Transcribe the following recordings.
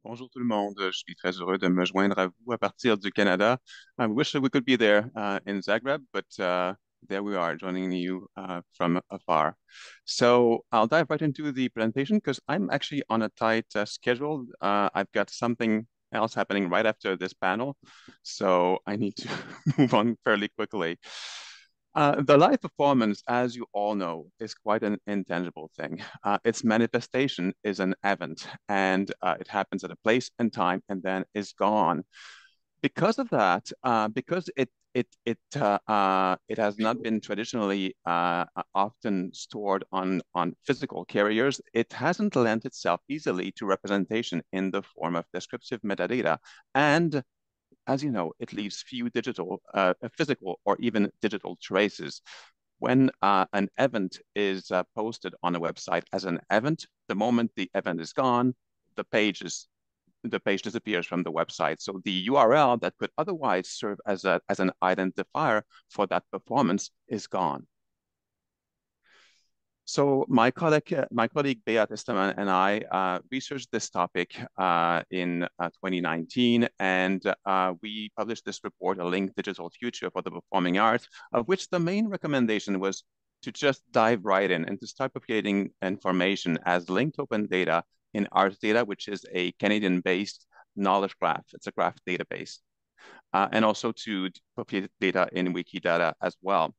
Bonjour tout le monde. Je suis très heureux de me joindre à vous à partir du Canada. I wish that we could be there in Zagreb, but there we are joining you from afar. So I'll dive right into the presentation because I'm actually on a tight schedule. I've got something else happening right after this panel, so I need to move on fairly quickly. The live performance, as you all know, is quite an intangible thing. Its manifestation is an event, and it happens at a place and time, and then is gone. Because of that, because it has not been traditionally often stored on physical carriers, it hasn't lent itself easily to representation in the form of descriptive metadata, and as you know, it leaves few physical or even digital traces. When an event is posted on a website as an event, the moment the event is gone, the page disappears from the website. So the URL that could otherwise serve as an identifier for that performance is gone. So my colleague Beat Esteban and I researched this topic in 2019, and we published this report, A Linked Digital Future for the Performing Arts, of which the main recommendation was to just dive right in and to start propagating information as linked open data in Arts Data, which is a Canadian-based knowledge graph. It's a graph database, and also to propagate data in Wikidata as well.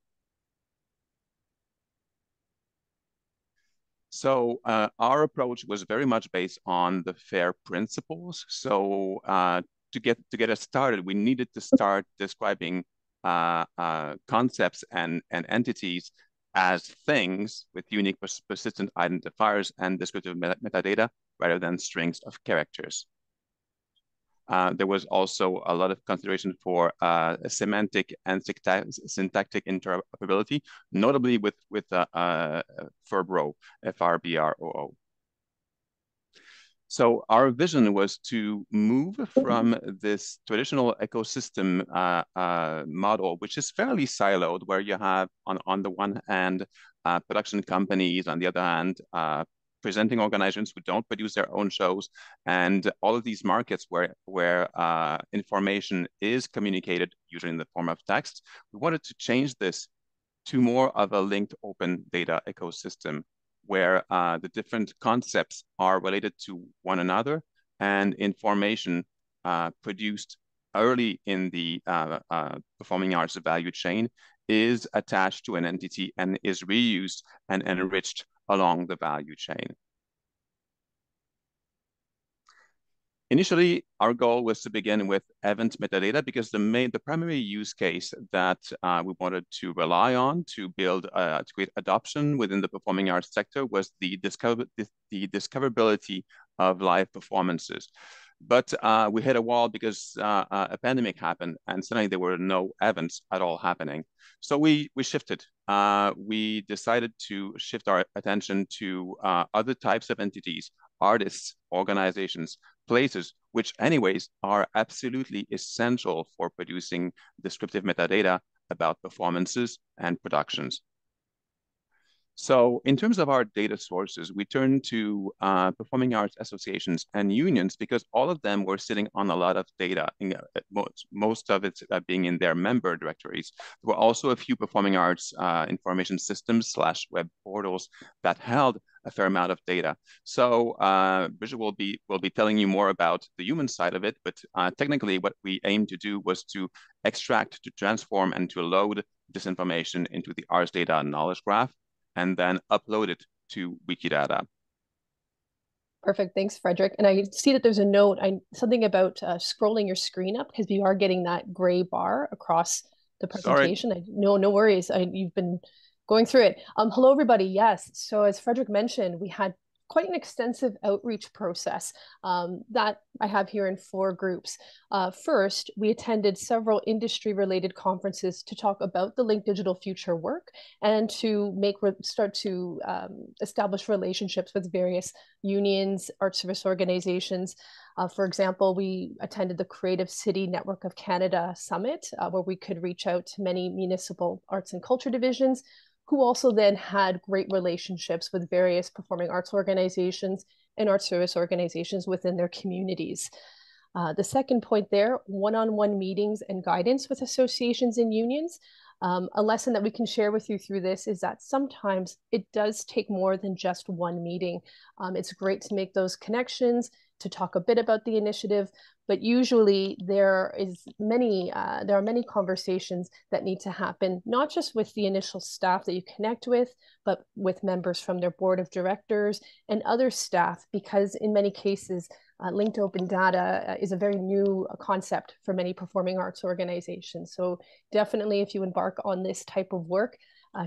So our approach was very much based on the FAIR principles. So to get us started, we needed to start describing concepts and entities as things with unique persistent identifiers and descriptive metadata rather than strings of characters. There was also a lot of consideration for semantic and syntactic interoperability, notably with FRBRO, FRBROO. So our vision was to move from this traditional ecosystem model, which is fairly siloed, where you have on the one hand production companies, on the other hand presenting organizations who don't produce their own shows, and all of these markets where information is communicated usually in the form of text. We wanted to change this to more of a linked open data ecosystem where the different concepts are related to one another, and information produced early in the performing arts value chain is attached to an entity and is reused and enriched along the value chain. Initially, our goal was to begin with event metadata because the primary use case that we wanted to rely on to create adoption within the performing arts sector was the discoverability of live performances. But we hit a wall because a pandemic happened, and suddenly there were no events at all happening. So we shifted. We decided to shift our attention to other types of entities, artists, organizations, places, which anyways are absolutely essential for producing descriptive metadata about performances and productions. So in terms of our data sources, we turn to performing arts associations and unions because all of them were sitting on a lot of data, most of it being in their member directories. There were also a few performing arts information systems / web portals that held a fair amount of data. So Bridget will be telling you more about the human side of it, but technically what we aimed to do was to extract, to transform, and to load this information into the Arts Data knowledge graph, and then upload it to Wikidata. Perfect. Thanks, Frédéric. And I see that there's a note, something about scrolling your screen up because you are getting that gray bar across the presentation. No worries. You've been going through it. Hello, everybody. Yes. So as Frédéric mentioned, we had quite an extensive outreach process that I have here in 4 groups. First, we attended several industry-related conferences to talk about the Linked Digital Future work and to start to establish relationships with various unions, art service organizations. For example, we attended the Creative City Network of Canada Summit, where we could reach out to many municipal arts and culture divisions, who also then had great relationships with various performing arts organizations and art service organizations within their communities. The second point there, one-on-one meetings and guidance with associations and unions. A lesson that we can share with you through this is that sometimes it does take more than just one meeting. It's great to make those connections, to talk a bit about the initiative, but usually there are many conversations that need to happen, not just with the initial staff that you connect with, but with members from their board of directors and other staff, because in many cases, linked open data is a very new concept for many performing arts organizations. So definitely if you embark on this type of work,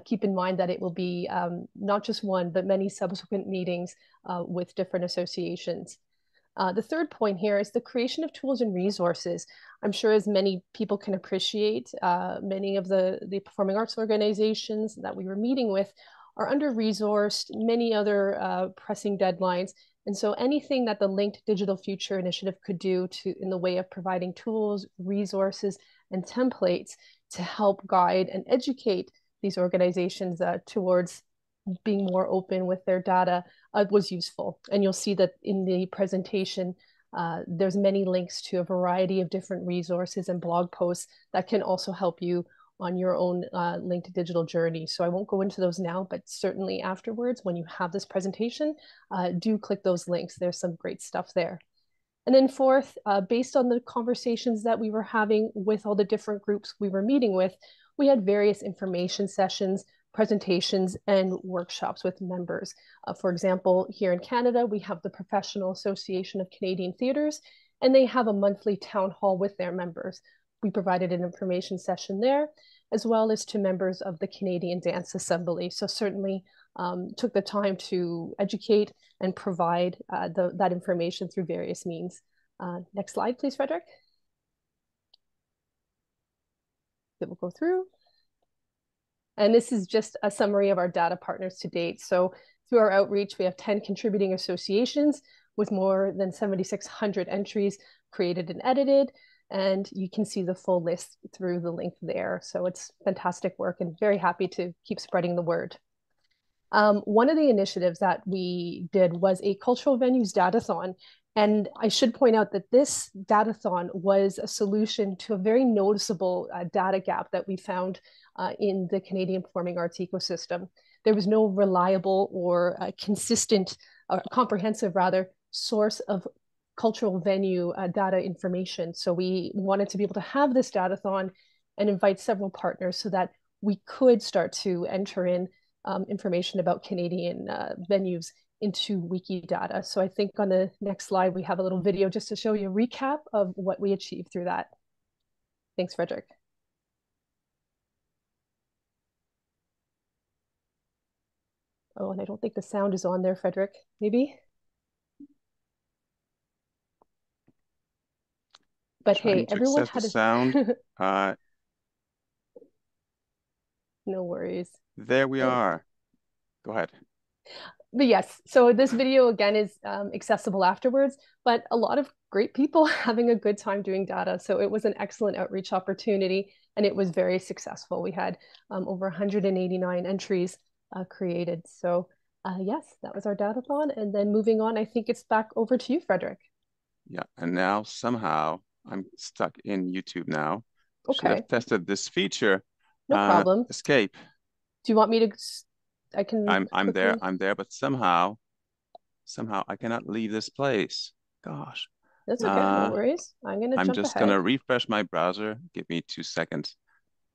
keep in mind that it will be not just one, but many subsequent meetings with different associations. The third point here is the creation of tools and resources. I'm sure as many people can appreciate, many of the performing arts organizations that we were meeting with are under-resourced, many other pressing deadlines. And so anything that the Linked Digital Future Initiative could do in the way of providing tools, resources, and templates to help guide and educate these organizations towards being more open with their data was useful. And you'll see that in the presentation, there's many links to a variety of different resources and blog posts that can also help you on your own linked digital journey. So I won't go into those now, but certainly afterwards, when you have this presentation, do click those links. There's some great stuff there. And then fourth, based on the conversations that we were having with all the different groups we were meeting with, we had various information sessions, presentations, and workshops with members. For example, here in Canada, we have the Professional Association of Canadian Theatres, and they have a monthly town hall with their members. We provided an information session there, as well as to members of the Canadian Dance Assembly. So certainly took the time to educate and provide that information through various means. Next slide, please, Frédéric. That will go through. And this is just a summary of our data partners to date. So through our outreach, we have 10 contributing associations with more than 7,600 entries created and edited. And you can see the full list through the link there. So it's fantastic work and very happy to keep spreading the word. One of the initiatives that we did was a cultural venues datathon. And I should point out that this datathon was a solution to a very noticeable data gap that we found in the Canadian performing arts ecosystem. There was no reliable or consistent, or comprehensive rather, source of cultural venue data information. So we wanted to be able to have this datathon and invite several partners so that we could start to enter in information about Canadian venues into Wikidata. So I think on the next slide, we have a little video just to show you a recap of what we achieved through that. Thanks, Frédéric. Oh, and I don't think the sound is on there, Frédéric, maybe? But hey, everyone had a sound. No worries. There we are. Go ahead. But yes, so this video again is accessible afterwards, but a lot of great people having a good time doing data. So it was an excellent outreach opportunity and it was very successful. We had over 189 entries created. So yes, that was our datathon. And then moving on, I think it's back over to you, Frédéric. Yeah, and now somehow I'm stuck in YouTube now. Okay. Should have tested this feature. No problem. Escape. Do you want me to? I can. I'm there, but somehow I cannot leave this place. Gosh. That's okay. No worries. I'm just gonna refresh my browser. Give me 2 seconds.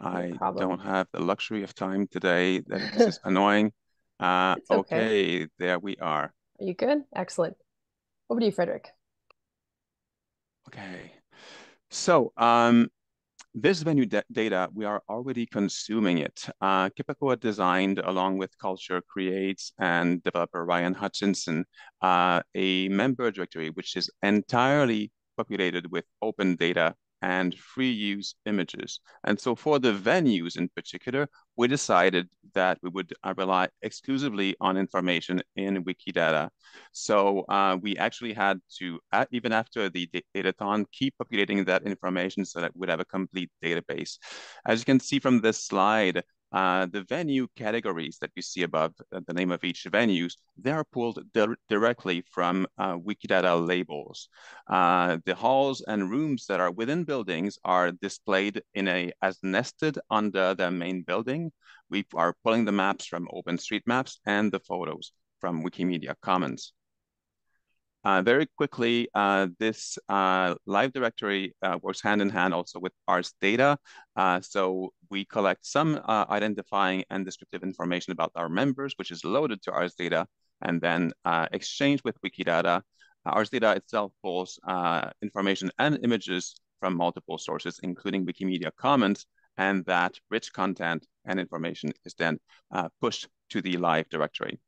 I don't have the luxury of time today. This is annoying. Okay, there we are. Are you good? Excellent. Over to you, Frédéric. Okay. So this venue data, we are already consuming it. Kippakoa designed, along with Culture Creates and developer Ryan Hutchinson, a member directory which is entirely populated with open data and free use images. And so for the venues in particular, we decided that we would rely exclusively on information in Wikidata. So we actually had to, even after the datathon, keep populating that information so that we'd have a complete database. As you can see from this slide, The venue categories that you see above the name of each venues, they are pulled directly from Wikidata labels. The halls and rooms that are within buildings are displayed as nested under the main building. We are pulling the maps from OpenStreetMaps and the photos from Wikimedia Commons. Very quickly, this live directory works hand in hand also with Ars data. So we collect some identifying and descriptive information about our members, which is loaded to Ars data, and then exchanged with Wikidata. Ars data itself pulls information and images from multiple sources, including Wikimedia Commons, and that rich content and information is then pushed to the live directory.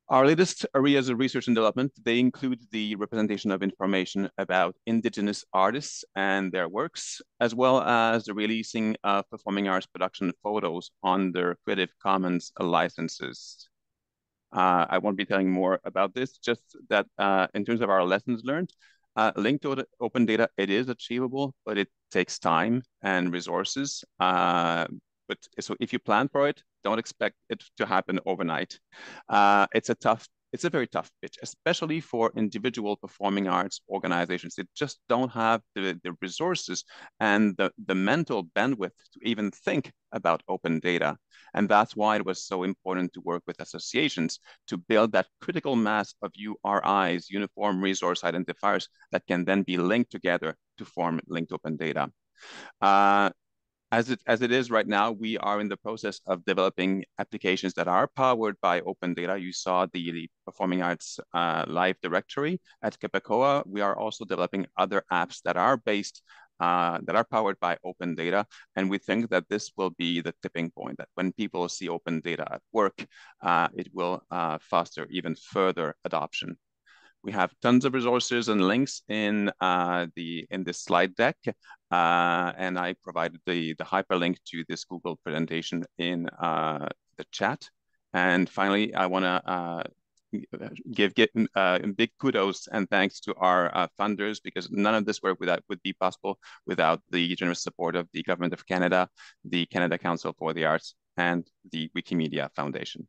Our latest areas of research and development, they include the representation of information about Indigenous artists and their works, as well as the releasing of performing arts production photos under Creative Commons licenses. I won't be telling more about this, just that in terms of our lessons learned, linked to open data, it is achievable, but it takes time and resources. So if you plan for it, don't expect it to happen overnight. It's a very tough pitch, especially for individual performing arts organizations. They just don't have the resources and the mental bandwidth to even think about open data. And that's why it was so important to work with associations to build that critical mass of URIs, uniform resource identifiers, that can then be linked together to form linked open data. As it is right now, we are in the process of developing applications that are powered by open data. You saw the Performing Arts Live Directory at Kepecoa. We are also developing other apps that are powered by open data. And we think that this will be the tipping point, that when people see open data at work, it will foster even further adoption. We have tons of resources and links in this slide deck, and I provided the hyperlink to this Google presentation in the chat. And finally, I want to give big kudos and thanks to our funders, because none of this work would be possible without the generous support of the Government of Canada, the Canada Council for the Arts, and the Wikimedia Foundation.